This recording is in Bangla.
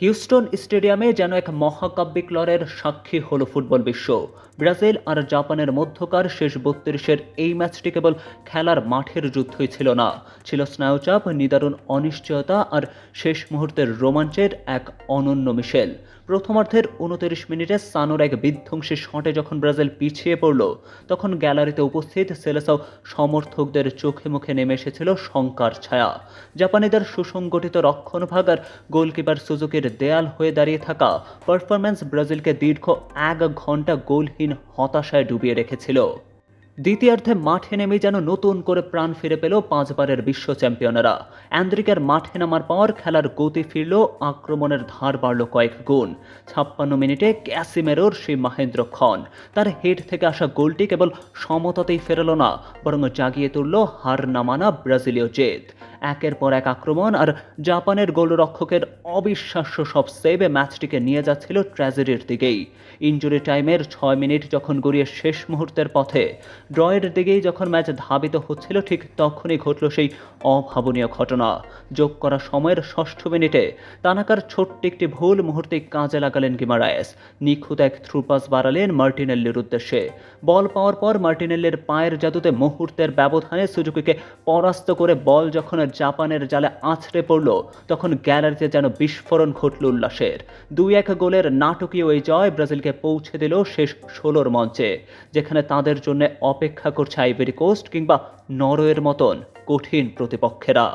হিউস্টন স্টেডিয়ামে যেন এক মহাকাব্যিক লড়াইয়ের সাক্ষী হলো ফুটবল বিশ্ব। ব্রাজিল আর জাপানের মধ্যকার শেষ ৩২-এর এই ম্যাচটি কেবল খেলার মাঠের যুদ্ধই ছিল না, ছিল স্নায়ুচাপ, নিদারুণ অনিশ্চয়তা আর শেষ মুহূর্তের রোমাঞ্চের এক অনন্য মিশেল। প্রথমার্ধের ২৯ মিনিটে সানোর এক বিধ্বংসী শটে যখন ব্রাজিল পিছিয়ে পড়ল, তখন গ্যালারিতে উপস্থিত সেলেসাও সমর্থকদের চোখে মুখে নেমে এসেছিল শঙ্কার ছায়া। জাপানিদের সুসংগঠিত রক্ষণভাগ আর গোলকিপার সুজুকির দেয়াল হয়ে দাঁড়িয়ে থাকা পারফরম্যান্স ব্রাজিলকে দীর্ঘ ১ ঘন্টা গোলহীন হতাশায় ডুবিয়ে রেখেছিল। দ্বিতীয়ার্ধে মাঠে নেমে যেন নতুন করে প্রাণ ফিরে পেল ৫ বারের বিশ্ব চ্যাম্পিয়নেরা। অ্যান্দ্রিকের মাঠে নামার পর খেলার গতি ফিরল, আক্রমণের ধার বাড়ল কয়েক গুণ। ৫৬ মিনিটে ক্যাসিমেরোর সেই মহেন্দ্রক্ষণ, তার হেড থেকে আসা গোলটি কেবল সমতাতেই ফেরাল না, বরং জাগিয়ে তুলল হার না মানা ব্রাজিলীয় জেদ। একের পর এক আক্রমণ আর জাপানের গোলরক্ষকের অবিশ্বাস্য সব সেভে ম্যাচটিকে নিয়ে যাচ্ছিল ট্র্যাজেডির দিকেই। ইনজুরি টাইমের ৬ মিনিট যখন গড়িয়ে শেষ মুহূর্তের পথে ড্রয়ের দিকেই যখন ম্যাচ ধাবিত হচ্ছিল, ঠিক তখনই ঘটল সেই অভাবনীয় ঘটনা। যোগ করা সময়ের ৬ষ্ঠ মিনিটে তানাকার ছোট্ট একটি ভুল মুহূর্তে কাজে লাগালেন গিমারায়েস। নিখুঁত এক থ্রুপাস বাড়ালেন মার্টিনেল্লির উদ্দেশ্যে। বল পাওয়ার পর মার্টিনেল্লির পায়ের জাদুতে মুহূর্তের ব্যবধানে সুজুকিকে পরাস্ত করে বল যখন জাপানের জালে আছড়ে পড়ল, তখন গ্যালারিতে যেন বিস্ফোরণ ঘটল উল্লাসের। ২-১ গোলের নাটকীয় এই জয় ব্রাজিলকে পৌঁছে দিল শেষ ১৬র মঞ্চে, যেখানে তাদের জন্য অপেক্ষা করছে আইভরি কোস্ট কিংবা নরওয়ের মতন কঠিন প্রতিপক্ষেরা।